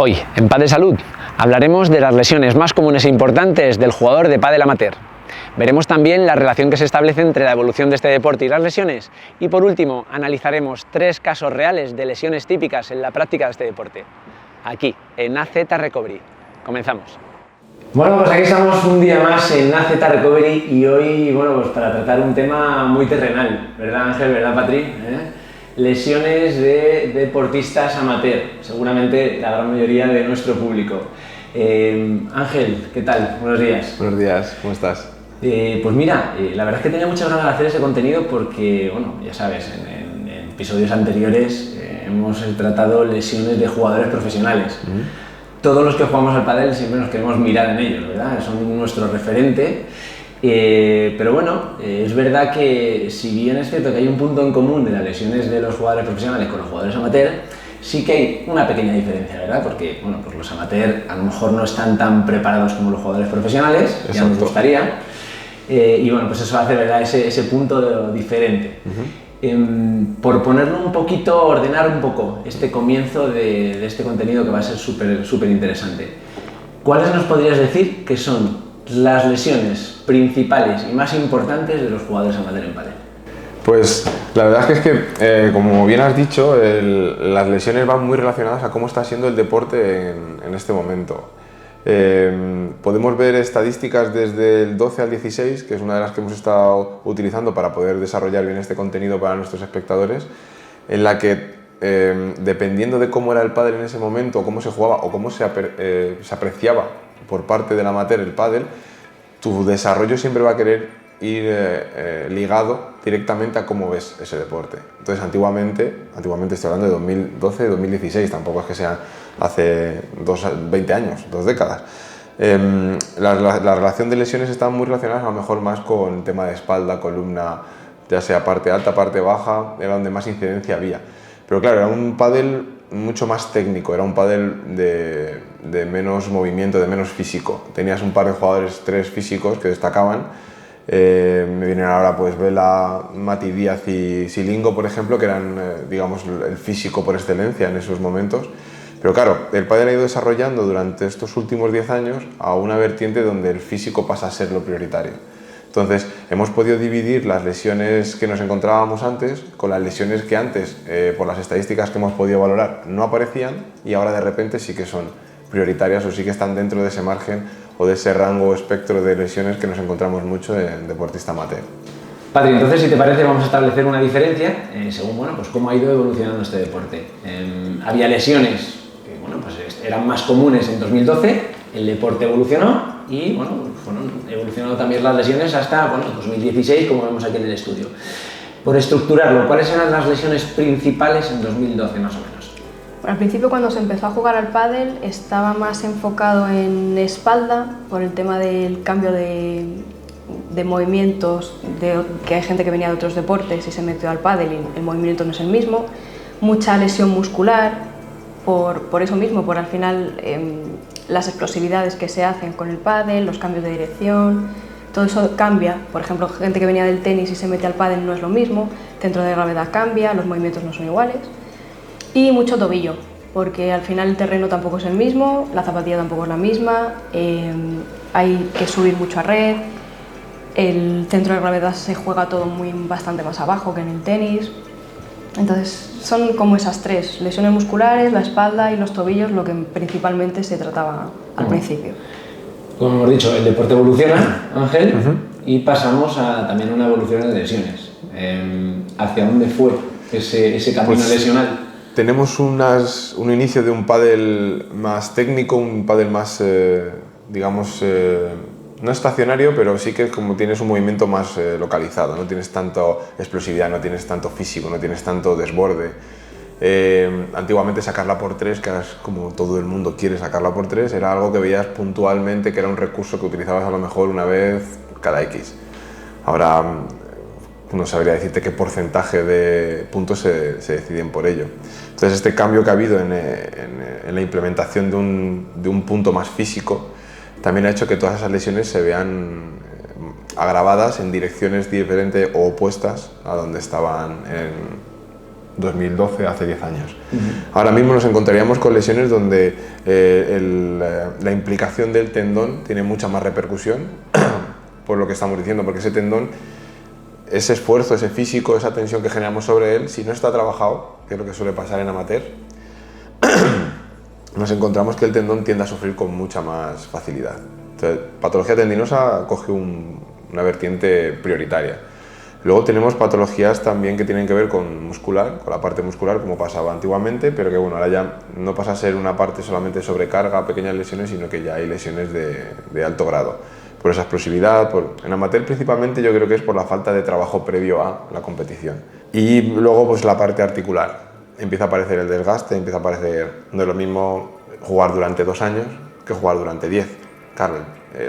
Hoy, en Padel Salud, hablaremos de las lesiones más comunes e importantes del jugador de pádel amateur. Veremos también la relación que se establece entre la evolución de este deporte y las lesiones. Y por último, analizaremos 3 casos reales de lesiones típicas en la práctica de este deporte. Aquí, en AZ Recovery. Comenzamos. Bueno, pues aquí estamos un día más en AZ Recovery y hoy, pues para tratar un tema muy terrenal, ¿verdad Ángel? ¿Verdad Patri? Lesiones de deportistas amateur, seguramente la gran mayoría de nuestro público. Ángel, ¿qué tal? Buenos días. Buenos días, ¿cómo estás? Pues mira, la verdad es que tenía muchas ganas de hacer ese contenido porque, ya sabes, en episodios anteriores hemos tratado lesiones de jugadores profesionales. Todos los que jugamos al pádel siempre nos queremos mirar en ellos, ¿verdad? Son nuestro referente. Pero bueno, es verdad que si bien es cierto que hay un punto en común de las lesiones de los jugadores profesionales con los jugadores amateur, sí que hay una pequeña diferencia, ¿verdad? Porque pues los amateur a lo mejor no están tan preparados como los jugadores profesionales. Exacto. Ya nos gustaría. Pues eso hace, ¿verdad?, ese punto diferente. Por ponerlo un poquito, ordenar un poco este comienzo de este contenido que va a ser súper interesante. ¿Cuáles nos podrías decir que son las lesiones principales y más importantes de los jugadores amateur en pádel? Pues la verdad es que, como bien has dicho, las lesiones van muy relacionadas a cómo está siendo el deporte en este momento. Podemos ver estadísticas desde el 12 al 16, que es una de las que hemos estado utilizando para poder desarrollar bien este contenido para nuestros espectadores, en la que dependiendo de cómo era el pádel en ese momento, cómo se jugaba o cómo se apreciaba por parte del amateur el pádel, tu desarrollo siempre va a querer ir ligado directamente a cómo ves ese deporte. Entonces, antiguamente estoy hablando de 2012-2016, tampoco es que sea hace 20 años, 2 décadas. La relación de lesiones está muy relacionada a lo mejor más con tema de espalda, columna, ya sea parte alta, parte baja, era donde más incidencia había. Pero claro, era un pádel mucho más técnico, era un pádel de menos movimiento, de menos físico. Tenías un par de jugadores, 3 físicos que destacaban. Me vienen ahora pues Vela, Mati Díaz y Silingo, por ejemplo, que eran digamos el físico por excelencia en esos momentos. Pero claro, el pádel ha ido desarrollando durante estos últimos 10 años a una vertiente donde el físico pasa a ser lo prioritario. Entonces, hemos podido dividir las lesiones que nos encontrábamos antes con las lesiones que antes, por las estadísticas que hemos podido valorar, no aparecían y ahora de repente sí que son prioritarias o sí que están dentro de ese margen o de ese rango o espectro de lesiones que nos encontramos mucho en deportista amateur. Patri, entonces, si te parece, vamos a establecer una diferencia según pues cómo ha ido evolucionando este deporte. Había lesiones que pues eran más comunes en 2012, el deporte evolucionó y fueron evolucionando también las lesiones hasta 2016, como vemos aquí en el estudio. Por estructurarlo, ¿cuáles eran las lesiones principales en 2012 más o menos? Bueno, al principio, cuando se empezó a jugar al pádel, estaba más enfocado en espalda por el tema del cambio de movimientos, que hay gente que venía de otros deportes y se metió al pádel y el movimiento no es el mismo. Mucha lesión muscular por eso mismo, por al final las explosividades que se hacen con el pádel, los cambios de dirección, todo eso cambia. Por ejemplo, gente que venía del tenis y se mete al pádel no es lo mismo, el centro de gravedad cambia, los movimientos no son iguales. Y mucho tobillo, porque al final el terreno tampoco es el mismo, la zapatilla tampoco es la misma, hay que subir mucho a red, el centro de gravedad se juega todo bastante más abajo que en el tenis. Entonces son como esas 3, lesiones musculares, la espalda y los tobillos, lo que principalmente se trataba al principio. Como hemos dicho, el deporte evoluciona, Ángel, y pasamos también a una evolución de lesiones. ¿Hacia dónde fue ese camino lesional? Tenemos un inicio de un pádel más técnico, un pádel más, no estacionario, pero sí que como tienes un movimiento más localizado, no tienes tanto explosividad, no tienes tanto físico, no tienes tanto desborde. Antiguamente sacarla por 3, que es como todo el mundo quiere sacarla por 3, era algo que veías puntualmente, que era un recurso que utilizabas a lo mejor una vez cada X. Ahora no sabría decirte qué porcentaje de puntos se deciden por ello. Entonces, este cambio que ha habido en la implementación de un punto más físico también ha hecho que todas esas lesiones se vean agravadas en direcciones diferentes o opuestas a donde estaban 2012, hace 10 años. Ahora mismo nos encontraríamos con lesiones donde la implicación del tendón tiene mucha más repercusión por lo que estamos diciendo, porque ese tendón, ese esfuerzo, ese físico, esa tensión que generamos sobre él, si no está trabajado, que es lo que suele pasar en amateur, nos encontramos que el tendón tiende a sufrir con mucha más facilidad. Entonces, patología tendinosa coge una vertiente prioritaria. Luego tenemos patologías también que tienen que ver con la parte muscular, como pasaba antiguamente, pero que bueno, ahora ya no pasa a ser una parte solamente de sobrecarga, pequeñas lesiones, sino que ya hay lesiones de alto grado. Por esa explosividad, en amateur principalmente yo creo que es por la falta de trabajo previo a la competición. Y luego pues la parte articular. Empieza a aparecer el desgaste, empieza a aparecer, no es lo mismo jugar durante 2 años que jugar durante 10. Carmen,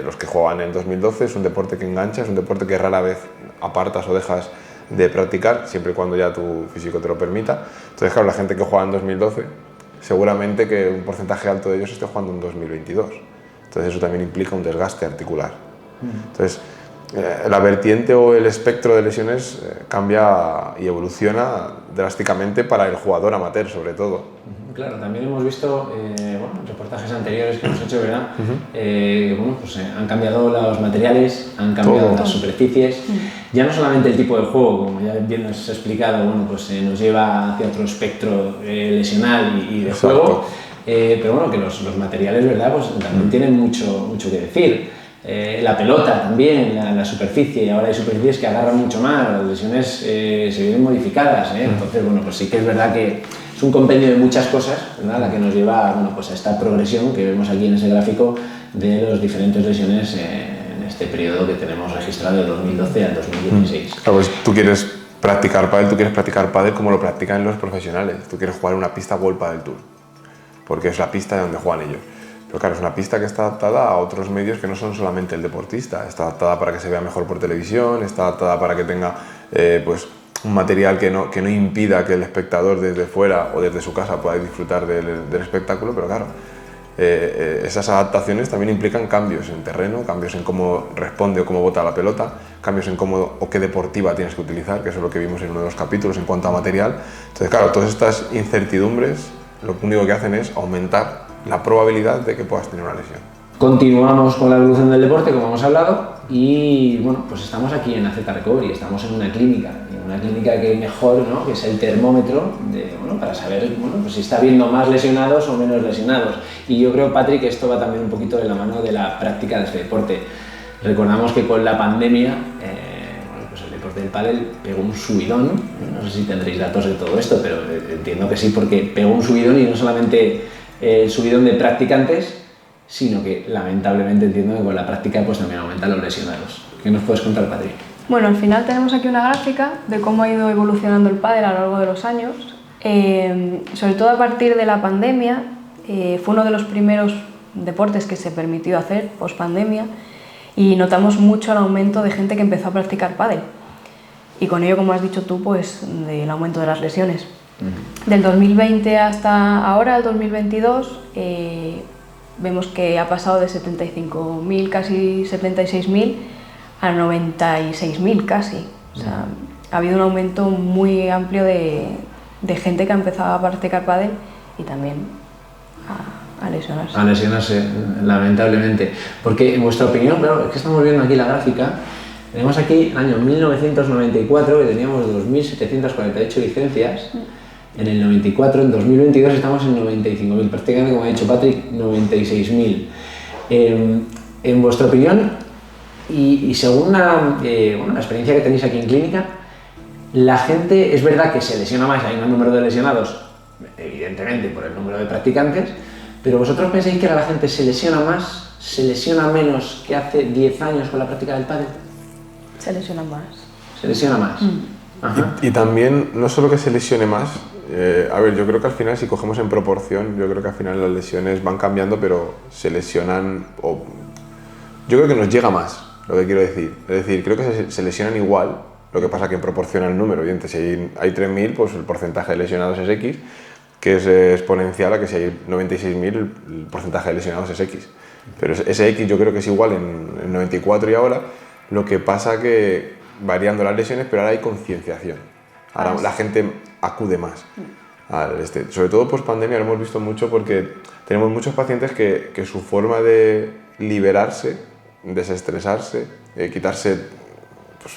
los que juegan en 2012 es un deporte que engancha, es un deporte que rara vez apartas o dejas de practicar, siempre y cuando ya tu físico te lo permita. Entonces, claro, la gente que juega en 2012, seguramente que un porcentaje alto de ellos esté jugando en 2022. Entonces, eso también implica un desgaste articular. Entonces, la vertiente o el espectro de lesiones cambia y evoluciona drásticamente para el jugador amateur, sobre todo. Claro, también hemos visto reportajes anteriores que hemos hecho, ¿verdad? Han cambiado los materiales, han cambiado las superficies. Ya no solamente el tipo de juego, como ya bien nos has explicado, nos lleva hacia otro espectro lesional y de juego, pero que los materiales, ¿verdad? También tienen mucho que decir. La pelota también, la superficie, ahora hay superficies que agarran mucho más, las lesiones se vienen modificadas, entonces sí que es verdad que es un compendio de muchas cosas, ¿verdad? La que nos lleva a esta progresión que vemos aquí en ese gráfico de las diferentes lesiones en este periodo que tenemos registrado de 2012 al 2016. Claro, pues tú quieres practicar pádel como lo practican los profesionales, tú quieres jugar en una pista World Padel Tour, porque es la pista de donde juegan ellos. Pero claro, es una pista que está adaptada a otros medios que no son solamente el deportista. Está adaptada para que se vea mejor por televisión, está adaptada para que tenga un material que no impida que el espectador desde fuera o desde su casa pueda disfrutar del espectáculo, pero claro, esas adaptaciones también implican cambios en terreno, cambios en cómo responde o cómo bota la pelota, cambios en cómo o qué deportiva tienes que utilizar, que eso es lo que vimos en uno de los capítulos en cuanto a material. Entonces, claro, todas estas incertidumbres lo único que hacen es aumentar la probabilidad de que puedas tener una lesión. Continuamos con la evolución del deporte, como hemos hablado, y estamos aquí en AZ Recovery, estamos en una clínica que mejor, ¿no? Que es el termómetro para saber si está habiendo más lesionados o menos lesionados. Y yo creo, Patrick, que esto va también un poquito de la mano de la práctica de este deporte. Recordamos que con la pandemia el deporte del pádel pegó un subidón, no sé si tendréis datos de todo esto, pero entiendo que sí, porque pegó un subidón y no solamente el subidón de practicantes, sino que lamentablemente entiendo que con la práctica también aumentan los lesionados. ¿Qué nos puedes contar, Patri? Bueno, al final tenemos aquí una gráfica de cómo ha ido evolucionando el pádel a lo largo de los años. Sobre todo a partir de la pandemia, fue uno de los primeros deportes que se permitió hacer post-pandemia y notamos mucho el aumento de gente que empezó a practicar pádel. Y con ello, como has dicho tú, del aumento de las lesiones. Del 2020 hasta ahora, el 2022, vemos que ha pasado de 75.000, casi 76.000, a 96.000 casi. O sea, ha habido un aumento muy amplio de gente que ha empezado a practicar pádel y también a lesionarse. A lesionarse, lamentablemente. Porque, en vuestra opinión, claro, es que estamos viendo aquí la gráfica, tenemos aquí el año 1994, que teníamos 2.748 licencias. En el 94, en 2022 estamos en 95.000, prácticamente, como ha dicho Patrick, 96.000. En vuestra opinión, y según la experiencia que tenéis aquí en clínica, la gente, es verdad que se lesiona más, hay un número de lesionados, evidentemente por el número de practicantes, pero ¿vosotros pensáis que ahora la gente se lesiona más, se lesiona menos que hace 10 años con la práctica del pádel? Se lesiona más. Se lesiona más. Ajá. Y también, no solo que se lesione más, yo creo que al final, si cogemos en proporción, yo creo que al final las lesiones van cambiando, pero se lesionan, yo creo que nos llega más, lo que quiero decir. Es decir, creo que se lesionan igual, lo que pasa que en proporción al número. Evidentemente, si hay 3.000, pues el porcentaje de lesionados es X, que es exponencial a que si hay 96.000, el porcentaje de lesionados es X. Pero ese X yo creo que es igual en 94 y ahora, lo que pasa que variando las lesiones, pero ahora hay concienciación. Ahora la gente acude más. Sobre todo post pandemia lo hemos visto mucho porque tenemos muchos pacientes que su forma de liberarse, desestresarse, quitarse pues,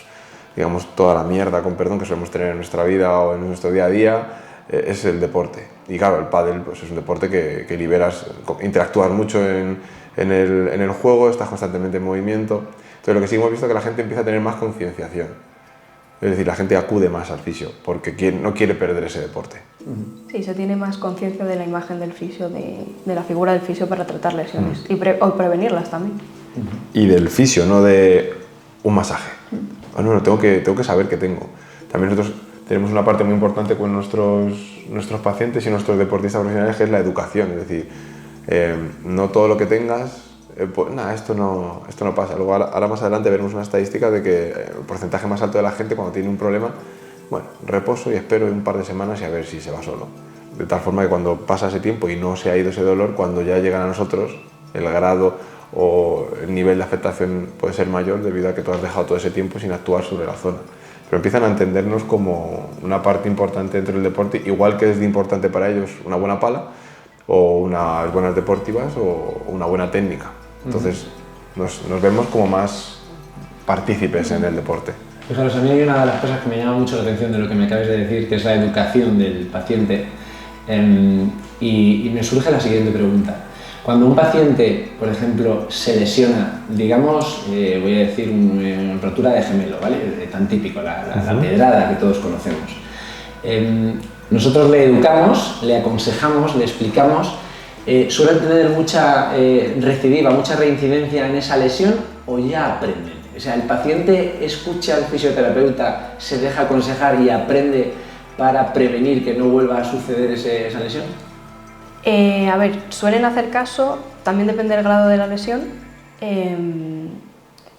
digamos toda la mierda, con perdón, que solemos tener en nuestra vida o en nuestro día a día, es el deporte. Y claro, el pádel pues, es un deporte que liberas, interactúas mucho en el juego, estás constantemente en movimiento. Entonces lo que sí hemos visto es que la gente empieza a tener más concienciación. Es decir, la gente acude más al fisio porque no quiere perder ese deporte. Sí, se tiene más conciencia de la imagen del fisio, de la figura del fisio para tratar lesiones o prevenirlas también. Y del fisio, no de un masaje. No, tengo que saber qué tengo. También nosotros tenemos una parte muy importante con nuestros pacientes y nuestros deportistas profesionales, que es la educación. Es decir, no todo lo que tengas, pues nada, esto no pasa. Luego ahora más adelante veremos una estadística de que el porcentaje más alto de la gente cuando tiene un problema, bueno, reposo y espero un par de semanas y a ver si se va solo. De tal forma que cuando pasa ese tiempo y no se ha ido ese dolor, cuando ya llegan a nosotros, el grado o el nivel de afectación puede ser mayor debido a que tú has dejado todo ese tiempo sin actuar sobre la zona. Pero empiezan a entendernos como una parte importante dentro del deporte, igual que es de importante para ellos una buena pala o unas buenas deportivas o una buena técnica. Entonces nos vemos como más partícipes en el deporte. Fijaros, a mí hay una de las cosas que me llama mucho la atención de lo que me acabas de decir, que es la educación del paciente. Y me surge la siguiente pregunta. Cuando un paciente, por ejemplo, se lesiona, digamos, voy a decir una rotura de gemelo, ¿vale? Tan típico, la pedrada que todos conocemos. Nosotros le educamos, le aconsejamos, le explicamos. ¿Suelen tener mucha recidiva, mucha reincidencia en esa lesión o ya aprenden? O sea, ¿el paciente escucha al fisioterapeuta, se deja aconsejar y aprende para prevenir que no vuelva a suceder esa lesión? A ver, suelen hacer caso, también depende del grado de la lesión.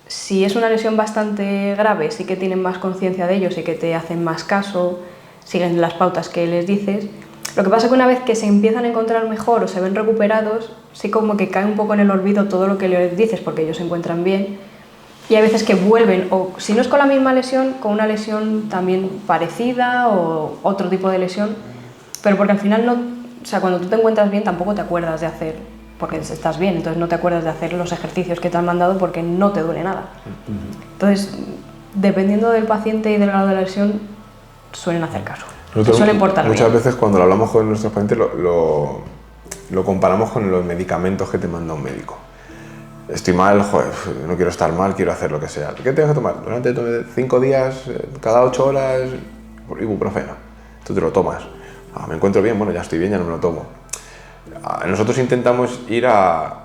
Si es una lesión bastante grave, sí que tienen más conciencia de ello, sí que te hacen más caso, siguen las pautas que les dices. Lo que pasa es que una vez que se empiezan a encontrar mejor o se ven recuperados, sí como que cae un poco en el olvido todo lo que les dices porque ellos se encuentran bien. Y hay veces que vuelven, o si no es con la misma lesión, con una lesión también parecida o otro tipo de lesión, pero porque al final no, o sea, cuando tú te encuentras bien tampoco te acuerdas de hacer, porque estás bien, entonces no te acuerdas de hacer los ejercicios que te han mandado porque no te duele nada. Entonces, dependiendo del paciente y del grado de la lesión, suelen hacer caso. Suelen portar muchas bien. veces cuando lo hablamos con nuestros pacientes lo comparamos con los medicamentos que te manda un médico. Estoy mal, joder, no quiero estar mal, quiero hacer lo que sea. ¿Qué tengo que tomar? Durante 5 días, cada 8 horas, ibuprofeno. Tú te lo tomas. Me encuentro bien, bueno, ya estoy bien, ya no me lo tomo. Nosotros intentamos ir a...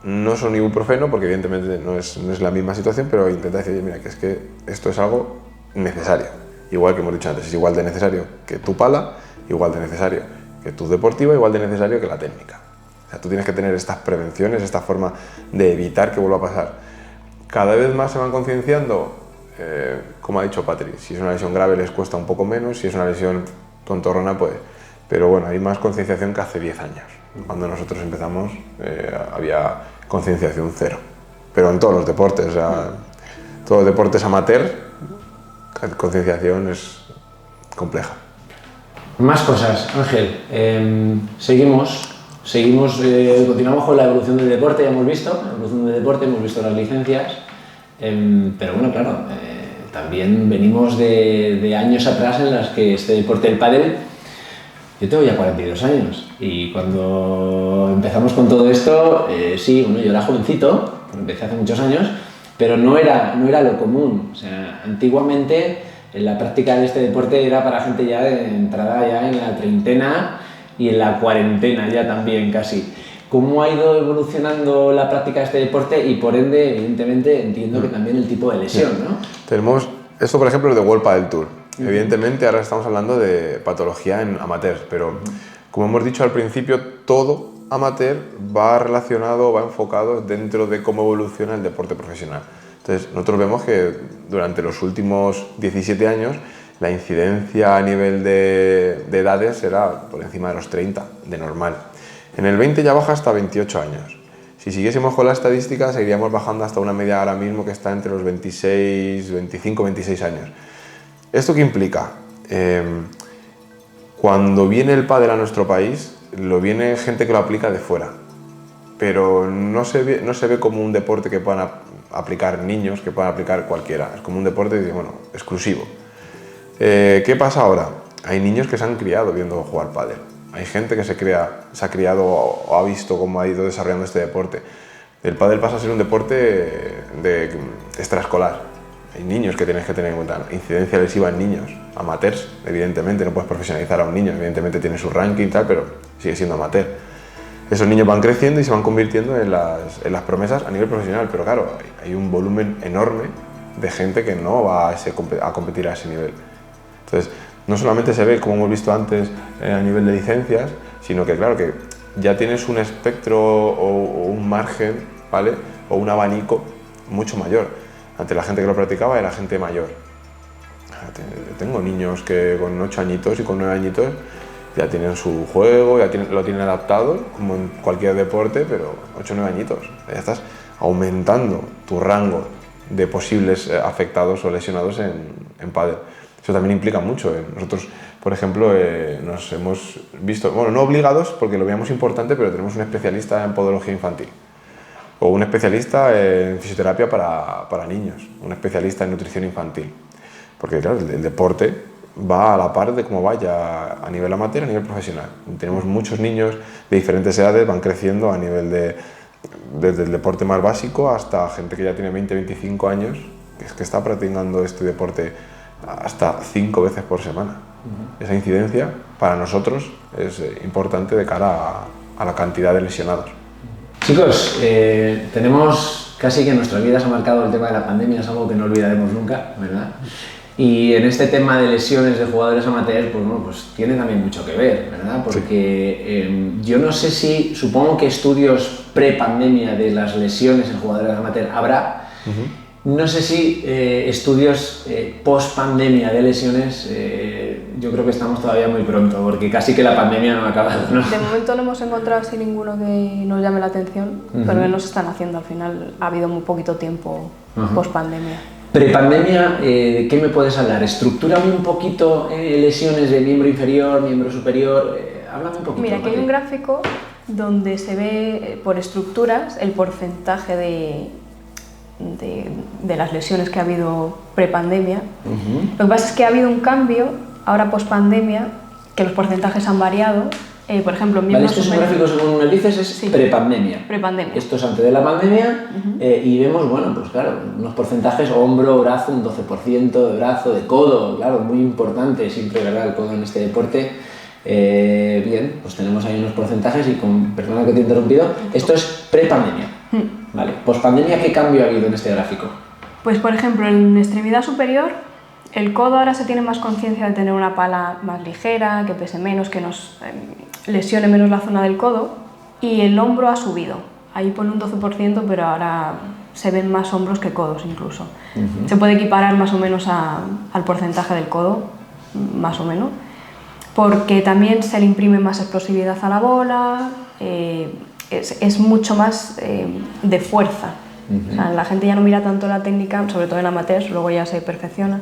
No son ibuprofeno, porque evidentemente no es la misma situación, pero intenta decir, oye, mira, que es que esto es algo necesario. Igual que hemos dicho antes, es igual de necesario que tu pala, igual de necesario que tu deportiva, igual de necesario que la técnica. O sea, tú tienes que tener estas prevenciones, esta forma de evitar que vuelva a pasar. Cada vez más se van concienciando, como ha dicho Patri, si es una lesión grave les cuesta un poco menos, si es una lesión tontorrona, pues... Pero bueno, hay más concienciación que hace 10 años. Cuando nosotros empezamos había concienciación cero. Pero en todos los deportes, o sea, todos los deportes amateur, la concienciación es compleja. Más cosas, Ángel. Continuamos con la evolución del deporte, ya hemos visto la evolución del deporte, hemos visto las licencias, pero bueno, claro, también venimos de años atrás en las que este deporte del pádel, yo tengo ya 42 años y cuando empezamos con todo esto, sí, bueno, yo era jovencito, empecé hace muchos años, pero no era lo común. O sea, antiguamente la práctica de este deporte era para gente ya de entrada ya en la treintena y en la cuarentena ya también casi. ¿Cómo ha ido evolucionando la práctica de este deporte? Y por ende, evidentemente, entiendo que también el tipo de lesión, ¿no? Tenemos, esto por ejemplo es de World Padel Tour. Evidentemente ahora estamos hablando de patología en amateurs, pero como hemos dicho al principio, todo amateur va relacionado, va enfocado dentro de cómo evoluciona el deporte profesional. Entonces nosotros vemos que durante los últimos 17 años la incidencia a nivel de edades era por encima de los 30, de normal. En el 20 ya baja hasta 28 años. Si siguiésemos con la estadística, seguiríamos bajando hasta una media ahora mismo que está entre los 26, 25, 26 años. ¿Esto qué implica? Cuando viene el pádel a nuestro país, lo viene gente que lo aplica de fuera, pero no se ve como un deporte que puedan aplicar niños, que puedan aplicar cualquiera. Es como un deporte, bueno, exclusivo. ¿Qué pasa ahora? Hay niños que se han criado viendo jugar pádel. Hay gente que se ha criado o ha visto cómo ha ido desarrollando este deporte. El pádel pasa a ser un deporte extraescolar. Hay niños que tienes que tener en cuenta. Incidencia lesiva en niños, amateurs, evidentemente. No puedes profesionalizar a un niño, evidentemente tiene su ranking y tal, pero sigue siendo amateur. Esos niños van creciendo y se van convirtiendo en las promesas a nivel profesional, pero claro, hay un volumen enorme de gente que no va a competir a ese nivel. Entonces, no solamente se ve, como hemos visto antes, a nivel de licencias, sino que claro, que ya tienes un espectro o un margen, ¿vale? O un abanico mucho mayor. Ante la gente que lo practicaba era gente mayor. Tengo niños que con 8 añitos y con 9 añitos ya tienen su juego, lo tienen adaptado, como en cualquier deporte, pero 8 o 9 añitos. Ya estás aumentando tu rango de posibles afectados o lesionados en pádel. Eso también implica mucho. Nosotros, por ejemplo, nos hemos visto, bueno, no obligados porque lo veíamos importante, pero tenemos un especialista en podología infantil o un especialista en fisioterapia para niños, un especialista en nutrición infantil. Porque claro, el deporte va a la par de cómo vaya a nivel amateur, a nivel profesional. Tenemos muchos niños de diferentes edades, van creciendo a nivel desde el deporte más básico hasta gente que ya tiene 20, 25 años, que está practicando este deporte hasta 5 veces por semana. Esa incidencia para nosotros es importante de cara a la cantidad de lesionados. Chicos, tenemos casi que en nuestras vidas ha marcado el tema de la pandemia, es algo que no olvidaremos nunca, ¿verdad? Y en este tema de lesiones de jugadores amateurs, pues, bueno, pues tiene también mucho que ver, ¿verdad? Porque yo no sé si, supongo que estudios pre-pandemia de las lesiones en jugadores amateurs habrá. No sé si estudios post-pandemia de lesiones, yo creo que estamos todavía muy pronto, porque casi que la pandemia no ha acabado, ¿no? De momento no hemos encontrado así ninguno que nos llame la atención, pero que nos están haciendo. Al final ha habido muy poquito tiempo post-pandemia. Prepandemia, ¿de qué me puedes hablar? Estructúrame un poquito lesiones de miembro inferior, miembro superior, háblame un poquito. Mira, aquí hay un gráfico donde se ve por estructuras el porcentaje de las lesiones que ha habido prepandemia. Lo que pasa es que ha habido un cambio ahora post-pandemia, que los porcentajes han variado. Por ejemplo, vale, este es un gráfico, según me dices, es sí, prepandemia. Prepandemia. Esto es antes de la pandemia y vemos, bueno, pues claro, unos porcentajes, hombro, brazo, un 12% de brazo, de codo, claro, muy importante, siempre, ¿verdad?, el codo en este deporte. Bien, pues tenemos ahí unos porcentajes y perdona que te he interrumpido, esto es prepandemia. Vale, pospandemia, ¿qué cambio ha habido en este gráfico? Pues por ejemplo, en extremidad superior, el codo ahora se tiene más conciencia de tener una pala más ligera, que pese menos, que nos lesione menos la zona del codo, y el hombro ha subido. Ahí pone un 12%, pero ahora se ven más hombros que codos incluso. Se puede equiparar más o menos al porcentaje del codo, más o menos, porque también se le imprime más explosividad a la bola, es mucho más de fuerza. O sea, la gente ya no mira tanto la técnica, sobre todo en amateurs, luego ya se perfecciona,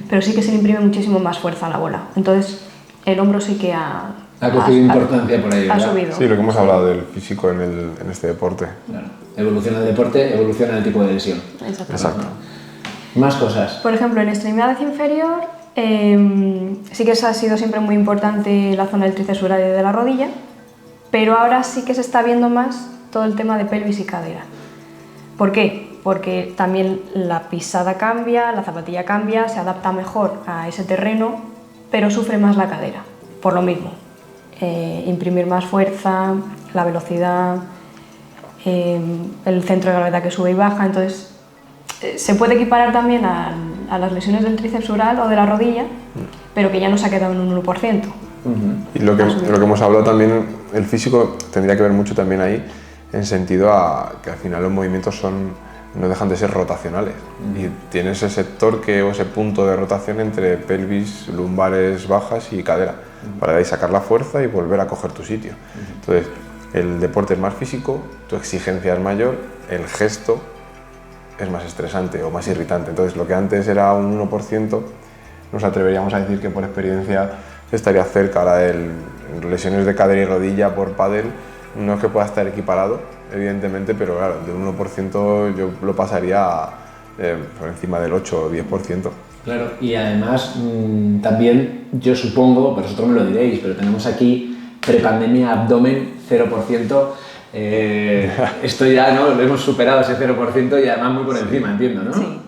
pero sí que se le imprime muchísimo más fuerza a la bola. Entonces, el hombro sí que ha cogido importancia por ahí, ha ¿verdad? subido. Sí, lo que hemos hablado del físico en este deporte. Claro. Evoluciona el deporte, evoluciona el tipo de lesión. Exacto. Más cosas. Por ejemplo, en extremidad inferior, sí que ha sido siempre muy importante la zona del tríceps ural y de la rodilla, pero ahora sí que se está viendo más todo el tema de pelvis y cadera. ¿Por qué? Porque también la pisada cambia, la zapatilla cambia, se adapta mejor a ese terreno, pero sufre más la cadera, por lo mismo. Imprimir más fuerza, la velocidad, el centro de gravedad que sube y baja, entonces se puede equiparar también a las lesiones del tríceps ural o de la rodilla, pero que ya no se ha quedado en un 1%. Y lo que hemos hablado también, el físico tendría que ver mucho también ahí, en sentido a que al final los movimientos no dejan de ser rotacionales y tienes ese torque o ese punto de rotación entre pelvis, lumbares bajas y cadera para de ahí sacar la fuerza y volver a coger tu sitio. Entonces, el deporte es más físico, tu exigencia es mayor, el gesto es más estresante o más irritante. Entonces, lo que antes era un 1%, nos atreveríamos a decir que por experiencia estaría cerca. Ahora lesiones de cadera y rodilla por pádel no es que pueda estar equiparado, evidentemente, pero claro, de un 1% yo lo pasaría por encima del 8 o 10%. Claro, y además también yo supongo, vosotros me lo diréis, pero tenemos aquí prepandemia abdomen 0%. Esto ya no lo hemos superado ese 0% y además muy por encima, entiendo, ¿no? Sí,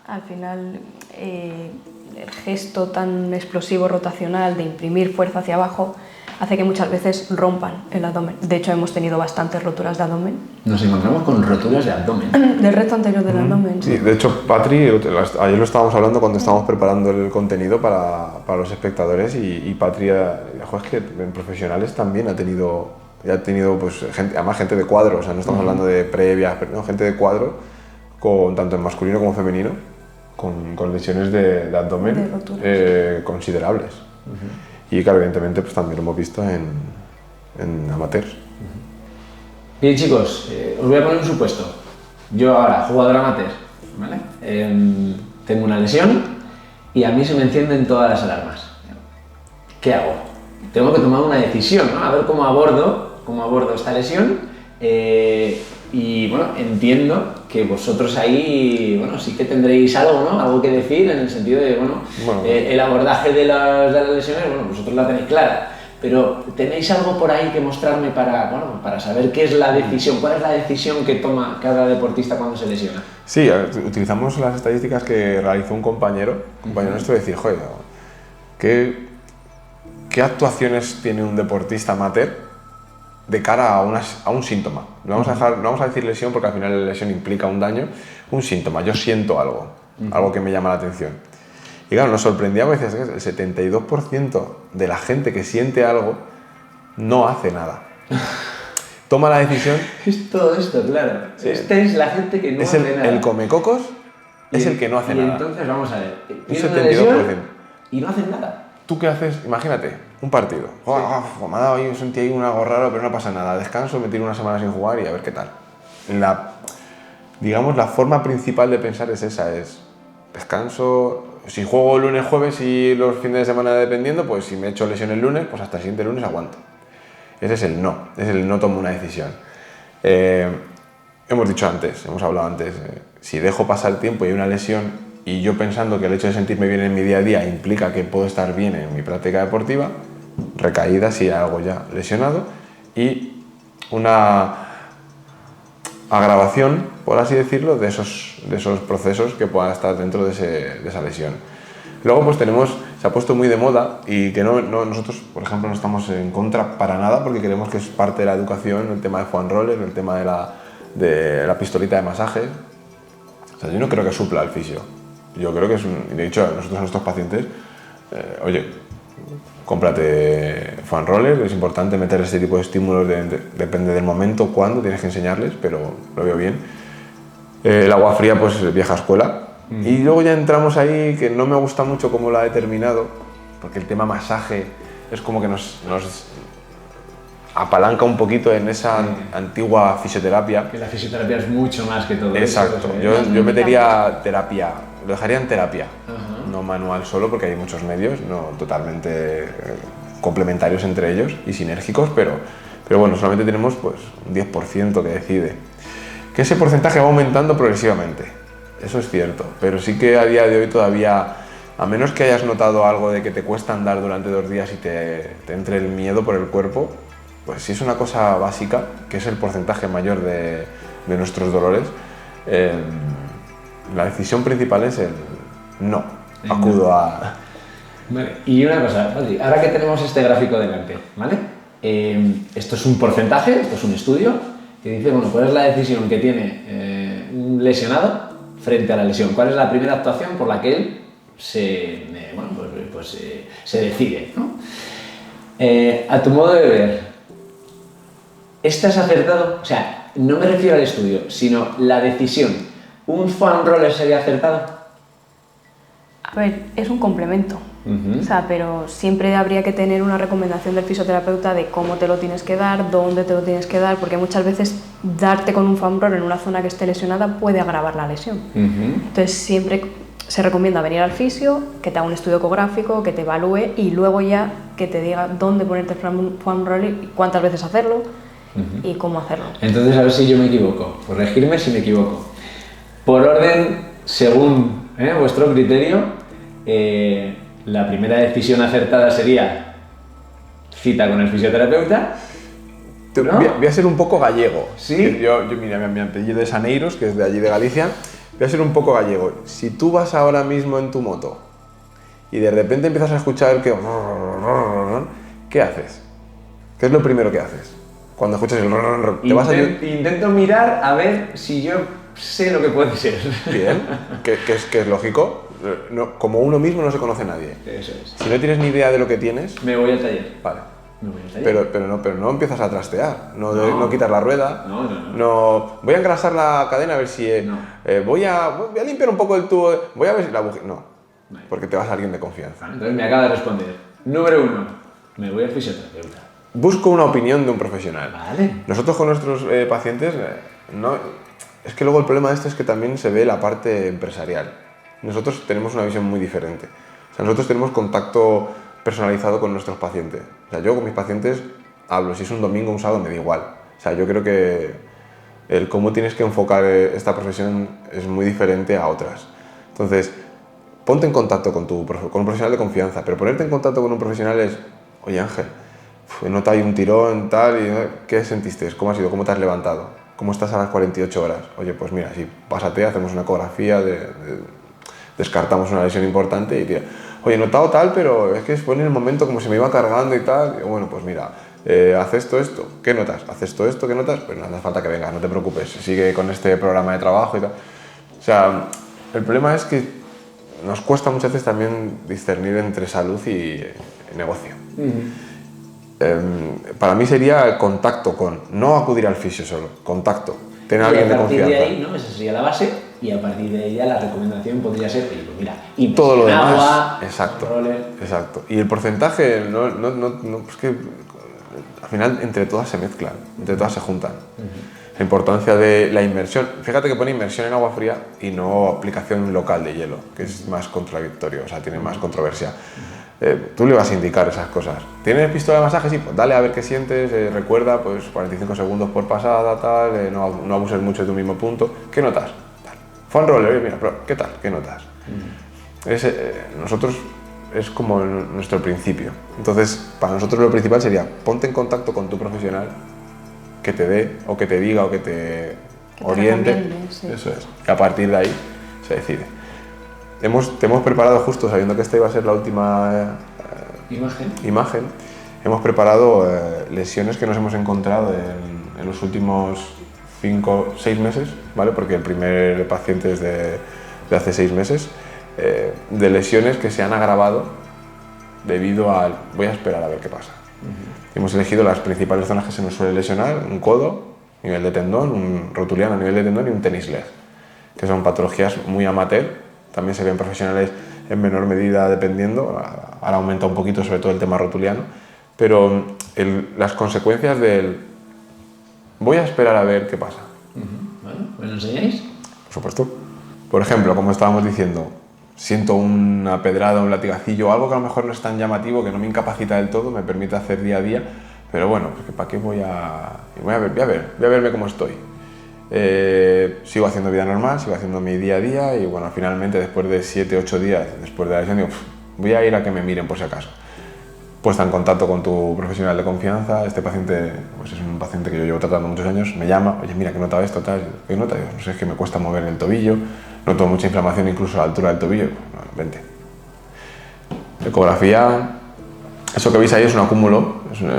al final el gesto tan explosivo rotacional de imprimir fuerza hacia abajo hace que muchas veces rompan el abdomen. De hecho, hemos tenido bastantes roturas de abdomen. Nos encontramos con roturas de abdomen. Del recto anterior del abdomen. Sí, de hecho, Patri, ayer lo estábamos hablando cuando estábamos preparando el contenido para los espectadores y Patri, es que en profesionales también ha tenido pues, además gente de cuadro, o sea, no estamos hablando de previas, pero no, gente de cuadro, tanto en masculino como femenino, con lesiones de abdomen considerables. Y claro, evidentemente pues también lo hemos visto en amateurs. Bien, chicos, os voy a poner un supuesto. Yo ahora, jugador amateur, ¿vale? Tengo una lesión y a mí se me encienden todas las alarmas. ¿Qué hago? Tengo que tomar una decisión, ¿no? A ver cómo abordo esta lesión. Y bueno, entiendo que vosotros ahí, bueno, sí que tendréis algo, ¿no? Algo que decir en el sentido de, el abordaje de las lesiones, bueno, vosotros la tenéis clara, pero ¿tenéis algo por ahí que mostrarme para saber qué es la decisión, cuál es la decisión que toma cada deportista cuando se lesiona? Sí, utilizamos las estadísticas que realizó un compañero nuestro, de decir, joder, ¿qué actuaciones tiene un deportista amateur de cara a un síntoma? No vamos a decir lesión porque al final la lesión implica un daño. Un síntoma, yo siento algo que me llama la atención. Y claro, nos sorprendía a veces que el 72% de la gente que siente algo no hace nada. Toma la decisión. Es todo esto, claro. Sí. Esta es la gente que no hace nada. El comecocos es el que no hace nada. Y entonces, vamos a ver, Un 72%. Y no hacen nada. ¿Tú qué haces? Imagínate, un partido. Me ha dado ahí, sentí ahí algo raro, pero no pasa nada. Descanso, me tiro una semana sin jugar y a ver qué tal. Digamos, la forma principal de pensar es esa, es descanso. Si juego lunes, jueves y los fines de semana dependiendo, pues si me he hecho lesión el lunes, pues hasta el siguiente lunes aguanto. Ese es el no tomo una decisión. Hemos hablado antes, si dejo pasar el tiempo y hay una lesión y yo pensando que el hecho de sentirme bien en mi día a día implica que puedo estar bien en mi práctica deportiva, recaída si hay algo ya lesionado y una agravación, por así decirlo, de esos procesos que puedan estar dentro de esa lesión. Luego pues se ha puesto muy de moda y que nosotros, por ejemplo, no estamos en contra para nada porque creemos que es parte de la educación, el tema de foam roller, el tema de la pistolita de masaje. O sea, yo no creo que supla al fisio. Yo creo que de hecho, nosotros a nuestros pacientes, oye, cómprate foam roller, es importante meter este tipo de estímulos, depende del momento, cuándo, tienes que enseñarles, pero lo veo bien. El agua fría, pues vieja escuela. Y luego ya entramos ahí, que no me gusta mucho cómo lo ha determinado, porque el tema masaje es como que nos apalanca un poquito en esa antigua fisioterapia. Que la fisioterapia es mucho más que todo Exacto. eso. Exacto, yo metería terapia, lo dejaría en terapia, no manual solo, porque hay muchos medios, no totalmente complementarios entre ellos y sinérgicos, pero bueno, solamente tenemos pues un 10% que decide. Que ese porcentaje va aumentando progresivamente, eso es cierto, pero sí que a día de hoy todavía, a menos que hayas notado algo de que te cuesta andar durante 2 días y te entre el miedo por el cuerpo, pues si es una cosa básica, que es el porcentaje mayor de nuestros dolores, la decisión principal es el no, acudo a... Vale, y una cosa, ahora que tenemos este gráfico delante, ¿vale? Esto es un porcentaje, esto es un estudio, que dice, bueno, ¿cuál es la decisión que tiene un lesionado frente a la lesión? ¿Cuál es la primera actuación por la que él se decide, ¿no? A tu modo de ver, ¿estás acertado? O sea, no me refiero al estudio, sino la decisión. ¿Un foam roller sería acertado? A ver, es un complemento, o sea, pero siempre habría que tener una recomendación del fisioterapeuta de cómo te lo tienes que dar, dónde te lo tienes que dar, porque muchas veces darte con un foam roller en una zona que esté lesionada puede agravar la lesión. Entonces siempre se recomienda venir al fisio, que te haga un estudio ecográfico, que te evalúe y luego ya que te diga dónde ponerte el foam roller y cuántas veces hacerlo y cómo hacerlo. Entonces, a ver si yo me equivoco. Corregirme si me equivoco. Por orden, según vuestro criterio, la primera decisión acertada sería cita con el fisioterapeuta. ¿No? Voy a ser un poco gallego. ¿Sí? Yo mira, mi apellido es Aneiros, que es de allí de Galicia. Voy a ser un poco gallego. Si tú vas ahora mismo en tu moto y de repente empiezas a escuchar que... ¿qué haces? ¿Qué es lo primero que haces? Cuando escuchas el... Intento mirar a ver si yo sé lo que puede ser. Bien, que es lógico. No, como uno mismo no se conoce nadie. Eso es. Si no tienes ni idea de lo que tienes... Me voy al taller. Vale. Me voy al taller. Pero no empiezas a trastear, no quitas la rueda, No. Voy a engrasar la cadena a ver si... voy a limpiar un poco el tubo, voy a ver si la bujía... No, porque te vas a alguien de confianza. Entonces me acaba de responder. Número 1, me voy al fisioterapeuta. Busco una opinión de un profesional. Vale. Nosotros con nuestros pacientes, es que luego el problema de esto es que también se ve la parte empresarial. Nosotros tenemos una visión muy diferente. O sea, nosotros tenemos contacto personalizado con nuestros pacientes. O sea, yo con mis pacientes hablo, si es un domingo o un sábado me da igual. O sea, yo creo que el cómo tienes que enfocar esta profesión es muy diferente a otras. Entonces, ponte en contacto con un profesional de confianza, pero ponerte en contacto con un profesional es, oye Ángel, he notado ahí un tirón, tal, y ¿qué sentiste? ¿Cómo ha sido? ¿Cómo te has levantado? ¿Cómo estás a las 48 horas? Oye, pues mira, sí, pásate, hacemos una ecografía, descartamos una lesión importante y tira. Oye, he notado tal, pero es que fue en el momento como se me iba cargando y tal. Y bueno, pues mira, haz esto, ¿qué notas? Haz esto, ¿qué notas? Pues no hace falta que vengas, no te preocupes, sigue con este programa de trabajo y tal. O sea, el problema es que nos cuesta muchas veces también discernir entre salud y negocio. Para mí sería contacto no acudir al fisio solo, contacto, tener a alguien de confianza. Y a partir de ahí, ¿no? Esa sería la base, y a partir de ella la recomendación podría ser, pues mira, y todo lo demás, agua, exacto, roller. exacto. Y el porcentaje, es que al final entre todas se mezclan, entre todas se juntan. La importancia de la inmersión, fíjate que pone inmersión en agua fría y no aplicación local de hielo, que es más contradictorio, o sea, tiene más controversia. Tú le vas a indicar esas cosas. ¿Tienes pistola de masaje? Sí, pues dale a ver qué sientes, recuerda, pues 45 segundos por pasada, tal, no abuses mucho de tu mismo punto. ¿Qué notas? Tal. Foam roller, mira, pero ¿qué tal? ¿Qué notas? Nosotros es como nuestro principio. Entonces, para nosotros lo principal sería ponte en contacto con tu profesional que te dé, o que te diga, o que te oriente. Sí. Eso es. Y a partir de ahí se decide. Te hemos preparado, justo sabiendo que esta iba a ser la última imagen, hemos preparado lesiones que nos hemos encontrado en los últimos 5 o 6 meses, ¿vale? Porque el primer paciente es de hace 6 meses, de lesiones que se han agravado debido al voy a esperar a ver qué pasa. Hemos elegido las principales zonas que se nos suele lesionar: un codo, nivel de tendón, un rotuliano a nivel de tendón y un tenis leg, que son patologías muy amateur. También se ven profesionales en menor medida dependiendo, ahora aumenta un poquito sobre todo el tema rotuliano, pero las consecuencias del voy a esperar a ver qué pasa. Bueno, ¿me lo enseñáis? Por supuesto. Por ejemplo, como estábamos diciendo, siento una pedrada, un latigacillo, algo que a lo mejor no es tan llamativo, que no me incapacita del todo, me permite hacer día a día, pero bueno, porque ¿para qué voy a verme cómo estoy? Sigo haciendo vida normal, sigo haciendo mi día a día y bueno, finalmente después de 7-8 días después de la lesión digo, voy a ir a que me miren por si acaso. Puesta en contacto con tu profesional de confianza, este paciente pues es un paciente que yo llevo tratando muchos años, me llama, oye mira que nota esto, tal, ¿qué nota? Digo, no sé, es que me cuesta mover el tobillo, noto mucha inflamación incluso a la altura del tobillo, bueno, vente. Ecografía, eso que veis ahí es un acúmulo, es un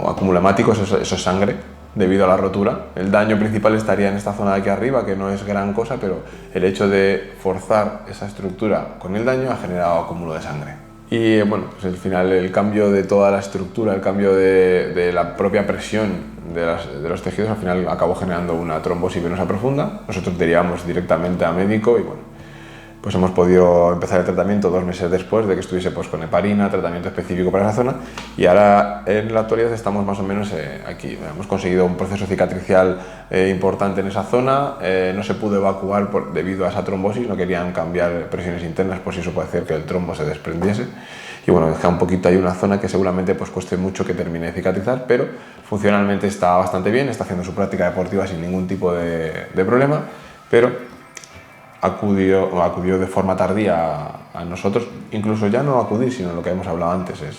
acúmulo hemático, eso es sangre. Debido a la rotura, el daño principal estaría en esta zona de aquí arriba, que no es gran cosa, pero el hecho de forzar esa estructura con el daño ha generado acúmulo de sangre. Y bueno, pues al final el cambio de toda la estructura, el cambio de la propia presión de los tejidos, al final acabó generando una trombosis venosa profunda. Nosotros derivamos directamente a médico y bueno, pues hemos podido empezar el tratamiento 2 meses después de que estuviese pues, con heparina, tratamiento específico para esa zona, y ahora en la actualidad estamos más o menos aquí. Hemos conseguido un proceso cicatricial importante en esa zona, no se pudo evacuar debido a esa trombosis, no querían cambiar presiones internas por si eso puede hacer que el trombo se desprendiese. Y bueno, deja un poquito ahí una zona que seguramente pues, cueste mucho que termine de cicatrizar, pero funcionalmente está bastante bien, está haciendo su práctica deportiva sin ningún tipo de problema, pero acudió de forma tardía a nosotros, incluso ya no acudir, sino lo que hemos hablado antes, es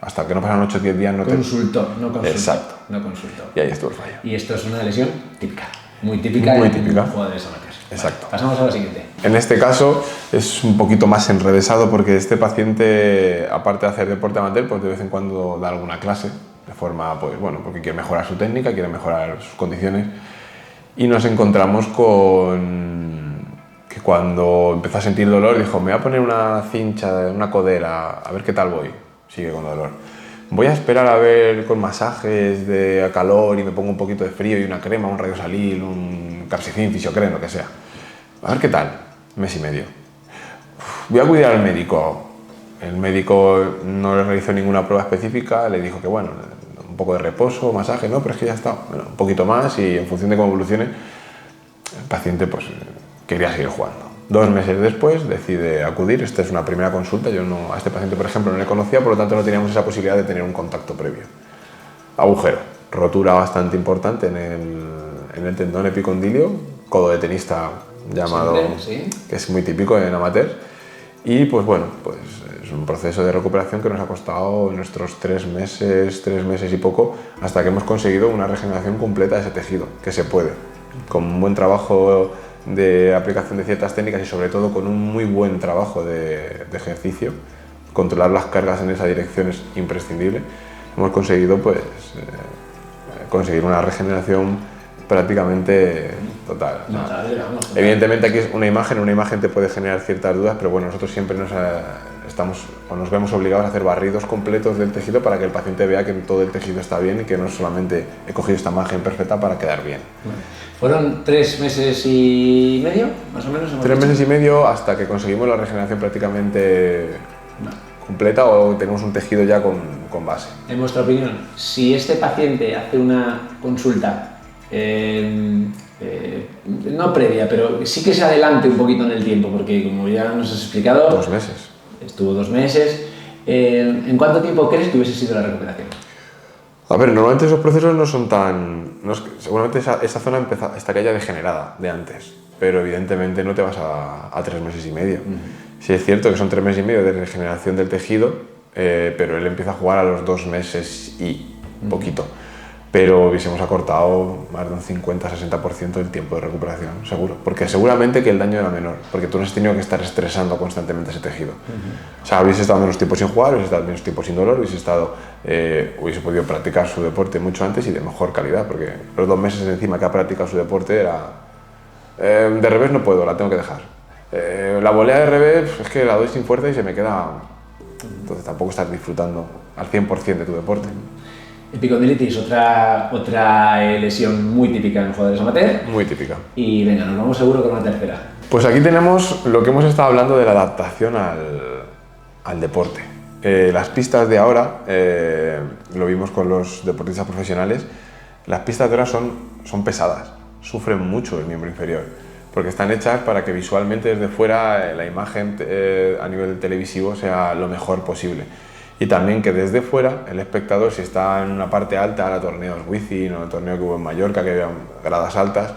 hasta que no pasan 8 o 10 días no consultó. Exacto. No consultó. Y ahí estuvo el fallo. Y esto es una lesión típica, muy típica Muy en típica. jugadores amateurs. Exacto. Vale, pasamos a la siguiente. En este caso es un poquito más enrevesado porque este paciente, aparte de hacer deporte amateur, pues de vez en cuando da alguna clase, de forma, pues bueno, porque quiere mejorar su técnica, quiere mejorar sus condiciones, y nos encontramos con que cuando empezó a sentir dolor dijo, me voy a poner una cincha, una codera, a ver qué tal voy. Sigue con dolor. Voy a esperar a ver con masajes de calor y me pongo un poquito de frío y una crema, un radiosalil, un capsicin, fisiocren, lo que sea. A ver qué tal. Mes y medio. Voy a cuidar al médico. El médico no le realizó ninguna prueba específica, le dijo que bueno, un poco de reposo, masaje, no, pero es que ya está. Bueno, un poquito más y en función de cómo evolucione, el paciente pues quería seguir jugando. 2 meses después decide acudir. Esta es una primera consulta. Yo no, a este paciente, por ejemplo, no le conocía, por lo tanto no teníamos esa posibilidad de tener un contacto previo. Agujero, rotura bastante importante en el tendón epicondilio, codo de tenista llamado, sí. Que es muy típico en amateur. Y pues bueno, pues es un proceso de recuperación que nos ha costado nuestros 3 meses y poco, hasta que hemos conseguido una regeneración completa de ese tejido, que se puede, con un buen trabajo de aplicación de ciertas técnicas y sobre todo con un muy buen trabajo de ejercicio. Controlar las cargas en esa dirección es imprescindible. Hemos conseguido pues, conseguir una regeneración prácticamente total. Notable, vamos, total. Evidentemente aquí es una imagen te puede generar ciertas dudas, pero bueno, nosotros siempre nos vemos obligados a hacer barridos completos del tejido para que el paciente vea que todo el tejido está bien y que no solamente he cogido esta imagen perfecta para quedar bien. ¿Fueron 3 meses y medio, más o menos? 3 meses y medio hasta que conseguimos la regeneración prácticamente completa o tenemos un tejido ya con base. En vuestra opinión, si este paciente hace una consulta, no previa, pero sí que se adelante un poquito en el tiempo, porque como ya nos has explicado... 2 meses. Estuvo 2 meses. ¿En cuánto tiempo crees que hubiese sido la recuperación? A ver, normalmente esos procesos no son tan... seguramente esa zona estaría ya degenerada de antes, pero evidentemente no te vas a 3 meses y medio. Sí es cierto que son 3 meses y medio de regeneración del tejido, pero él empieza a jugar a los 2 meses y poquito. Pero hubiésemos acortado más de un 50-60% del tiempo de recuperación, seguro. Porque seguramente que el daño era menor, porque tú no has tenido que estar estresando constantemente ese tejido. O sea, hubiese estado menos tiempo sin jugar, hubiese estado menos tiempo sin dolor, hubiese podido practicar su deporte mucho antes y de mejor calidad, porque los 2 meses encima que ha practicado su deporte era... de revés no puedo, la tengo que dejar. La volea de revés es que la doy sin fuerza y se me queda... Entonces tampoco estás disfrutando al 100% de tu deporte. Epicondilitis, otra lesión muy típica en jugadores amateur. Muy típica. Y venga, nos vamos seguro con la tercera. Pues aquí tenemos lo que hemos estado hablando de la adaptación al deporte. Las pistas de ahora, lo vimos con los deportistas profesionales, las pistas de ahora son pesadas, sufren mucho el miembro inferior, porque están hechas para que visualmente desde fuera la imagen a nivel televisivo sea lo mejor posible. Y también que desde fuera el espectador, si está en una parte alta, ahora torneos Wizzing o el torneo que hubo en Mallorca, que había gradas altas,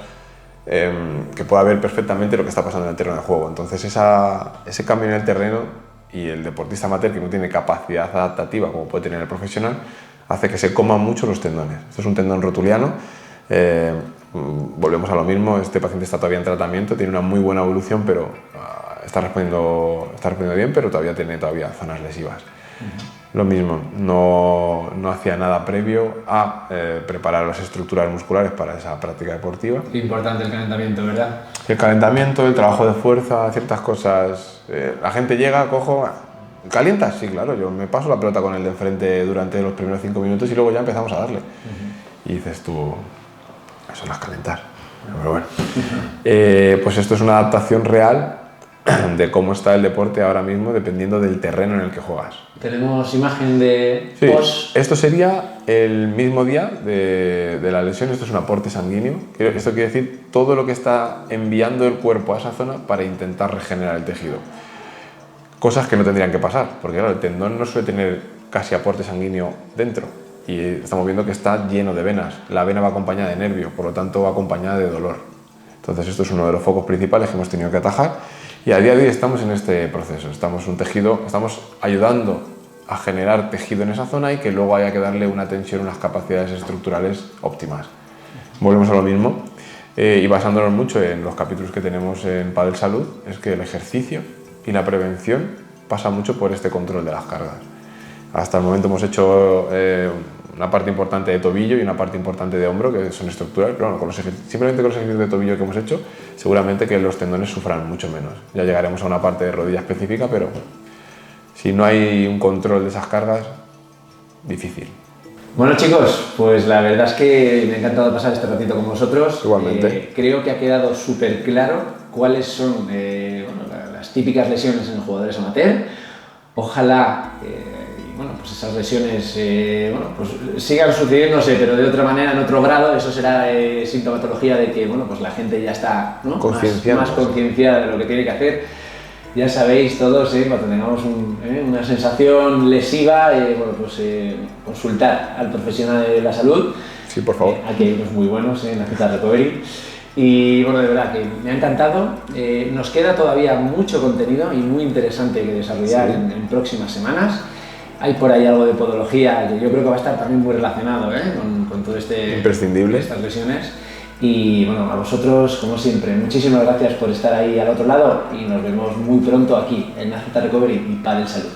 que pueda ver perfectamente lo que está pasando en el terreno de juego. Entonces ese cambio en el terreno y el deportista amateur que no tiene capacidad adaptativa como puede tener el profesional, hace que se coman mucho los tendones. Esto es un tendón rotuliano. Volvemos a lo mismo, este paciente está todavía en tratamiento, tiene una muy buena evolución, pero está respondiendo bien, pero todavía tiene zonas lesivas. Lo mismo, no hacía nada previo a preparar las estructuras musculares para esa práctica deportiva. Importante el calentamiento, ¿verdad? El calentamiento, el trabajo de fuerza, ciertas cosas. La gente llega, cojo, ¿calientas? Sí, claro, yo me paso la pelota con el de enfrente durante los primeros 5 minutos y luego ya empezamos a darle. Y dices tú, eso no es calentar. Pero bueno. Pues esto es una adaptación real de cómo está el deporte ahora mismo dependiendo del terreno en el que juegas. Tenemos imagen de Sí, post. esto sería el mismo día de la lesión, esto es un aporte sanguíneo. Esto quiere decir todo lo que está enviando el cuerpo a esa zona para intentar regenerar el tejido. Cosas que no tendrían que pasar, porque claro, el tendón no suele tener casi aporte sanguíneo dentro y estamos viendo que está lleno de venas. La vena va acompañada de nervio, por lo tanto va acompañada de dolor. Entonces esto es uno de los focos principales que hemos tenido que atajar y a día de hoy estamos en este proceso. Estamos ayudando a generar tejido en esa zona y que luego haya que darle una tensión, unas capacidades estructurales óptimas. Volvemos a lo mismo y basándonos mucho en los capítulos que tenemos en Padel Salud, es que el ejercicio y la prevención pasa mucho por este control de las cargas. Hasta el momento hemos hecho una parte importante de tobillo y una parte importante de hombro, que son estructurales, pero bueno, simplemente con los ejercicios de tobillo que hemos hecho, seguramente que los tendones sufran mucho menos. Ya llegaremos a una parte de rodilla específica, pero si no hay un control de esas cargas, difícil. Bueno chicos, pues la verdad es que me ha encantado pasar este ratito con vosotros. Igualmente. Creo que ha quedado súper claro cuáles son las típicas lesiones en los jugadores amateur. Ojalá pues esas lesiones pues sigan sucediéndose, pero de otra manera, en otro grado. Eso será sintomatología de que pues la gente ya está, ¿no?, más concienciada de lo que tiene que hacer. Ya sabéis todos, cuando tengamos una sensación lesiva, consultar al profesional de la salud. Sí, por favor. Aquí hay unos muy buenos en la Nazeta Recovery. Y bueno, de verdad que me ha encantado. Nos queda todavía mucho contenido y muy interesante que desarrollar en próximas semanas. Hay por ahí algo de podología que yo creo que va a estar también muy relacionado con todo imprescindible, estas lesiones. Y bueno, a vosotros, como siempre, muchísimas gracias por estar ahí al otro lado y nos vemos muy pronto aquí en Nazeta Recovery y Padel Salud.